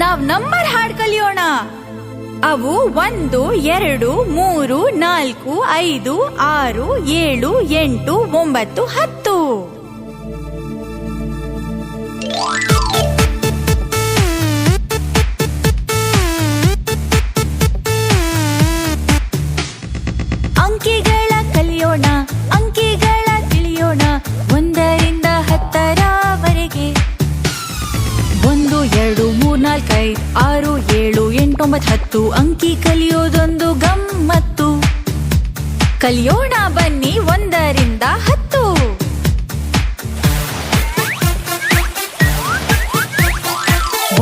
ನಾವ್ ನಂಬರ್ ಹಾಡ್ ಕಲಿಯೋಣ. ಅವು 1 2 3 4 5 6 7 8 9 10. ಅಂಕಿಗಳ ಕಲಿಯೋಣ, ಅಂಕಿಗಳ ತಿಳಿಯೋಣ 1 ರಿಂದ 10ರವರೆಗೆ. 1 2 3 4 5 6 7 8 9 10. ಅಂಕಿ ಕಲಿಯೋದೊಂದು ಗಮ್ಮತ್ತು. ಕಲಿಯೋಣ ಬನ್ನಿ 1 ರಿಂದ 10.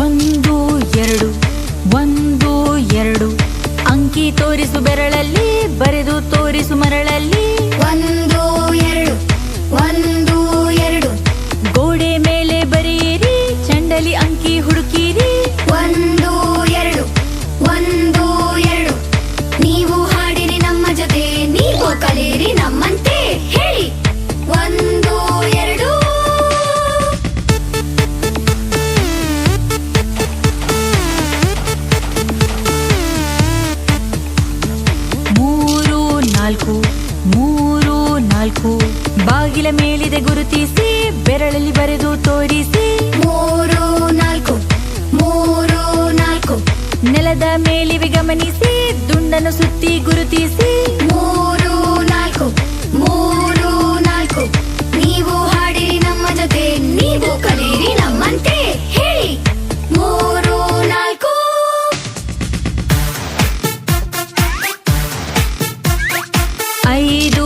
1 2 1 2. ಅಂಕಿ ತೋರಿಸು ಬೆರಳಲ್ಲಿ, ಬರೆದು ತೋರಿಸು ಮರಳಲ್ಲಿ. 1 2 1 2. ಗೋಡೆ ಮೇಲೆ ಬರೆಯಿರಿ, ಚಂಡಲಿ ಅಂಕಿ ಹುಡುಕಿರಿ. 1 2 1 2. ನೀವು ಹಾಡಿರಿ ನಮ್ಮ ಜೊತೆ, ನೀವು ಕಲಿಯಿರಿ ನಮ್ಮಂತೆ. ಹೇಳಿ 1 2. 3 4. ಬಾಗಿಲ ಮೇಲಿದೆ ಗುರುತಿಸಿ, ಬೆರಳಲ್ಲಿ ಬರೆದು ತೋರಿಸಿ. 3 4. ನೆಲದ ಮೇಲಿವೆ ಗಮನಿಸಿ, ದುಂಡನ್ನು ಸುತ್ತಿ ಗುರುತಿಸಿ. 3 4. ನೀವು ಹಾಡಿರಿ ನಮ್ಮ ಜೊತೆ, ನೀವು ಕಲಿಯಿರಿ ನಮ್ಮಂತೆ. ಹೇಳಿ 3 4. 5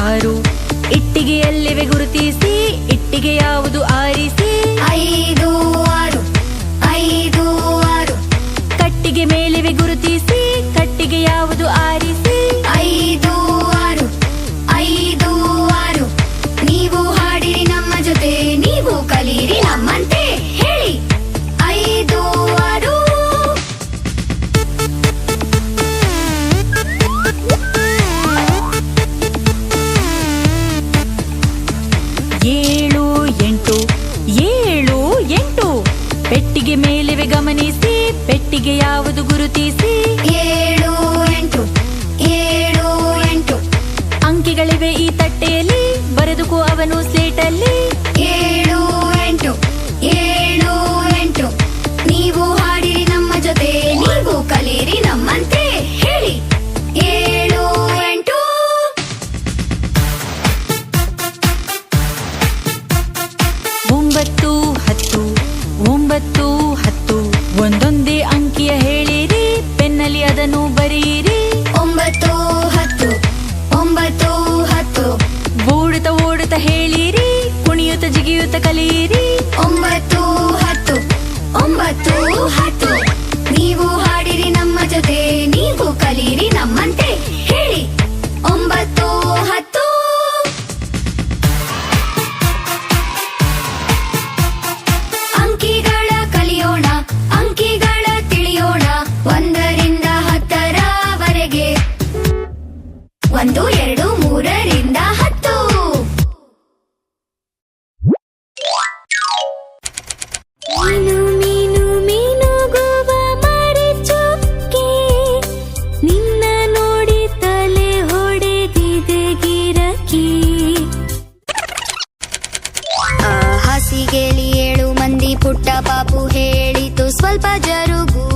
6. ಇಟ್ಟಿಗೆಯಲ್ಲಿವೆ ಗುರುತಿಸಿ, ಇಟ್ಟಿಗೆ ಯಾವುದು ಆರಿಸಿ. 5 6. ಕಟ್ಟಿಗೆ ಮೇಲಿವೆ ಗುರುತಿಸಿ, ಕಟ್ಟಿಗೆ ಯಾವುದು ಆರಿಸಿ. 5 6. ನೀವು ಹಾಡಿರಿ ನಮ್ಮ ಜೊತೆ, ನೀವು ಕಲಿಯಿರಿ ನಮ್ಮಂತೆ. ಹೇಳಿ 5 6. 7 8. ಪೆಟ್ಟಿಗೆ ಮೇಲಿವೆ ಗಮನಿಸಿ, ಪೆಟ್ಟಿಗೆ ಯಾವುದು ಗುರುತಿಸಿ. 7 8. ಅಂಕಿಗಳಿವೆ ಈ ತಟ್ಟೆಯಲ್ಲಿ, ಬರೆದುಕೋ ಅವನು ಸ್ಲೇಟಲ್ಲಿ. 7 8. ನೀವು ಹಾಡಿರಿ ನಮ್ಮ ಜೊತೆ, ನೀವು ಕಲಿಯಿರಿ ನಮ್ಮಂತೆ. ಹೇಳಿ 7 8. ಒಂಬತ್ತು 10. ಒಂದೊಂದೇ ಅಂಕಿಯ ಹೇಳಿರಿ, ಪೆನ್ನಲ್ಲಿ ಅದನ್ನು ಬರೆಯಿರಿ. 9 10. ಓಡುತ್ತಾ ಹೇಳಿರಿ, ಕುಣಿಯುತ್ತ ಜಿಗಿಯುತ್ತ ಕಲಿಯಿರಿ. 9 10. ನೀವು ಹಾಡಿರಿ ನಮ್ಮ ಜೊತೆ, ನೀವು ಕಲಿಯಿರಿ ನಮ್ಮಂತೆ. ಹೇಳಿ 9 10. ಅಂಕಿಗಳ ಕಲಿಯೋಣ, ಅಂಕಿಗಳ ತಿಳಿಯೋಣ 1 ರಿಂದ 10ರವರೆಗೆ. 1 2 3 ರಿಂದ 10. ಮೀನುಗುವ ಮರಿಚುಕ್ಕೆ, ನಿನ್ನ ನೋಡಿ ತಲೆ ಹೊಡೆದಿದೆ ಗಿರಕಿ. ಹಾಸಿಗೆಲಿ 7 ಮಂದಿ ಪುಟ್ಟ ಪಾಪು ಹೇಳಿತು, ಸ್ವಲ್ಪ ಜರುಗು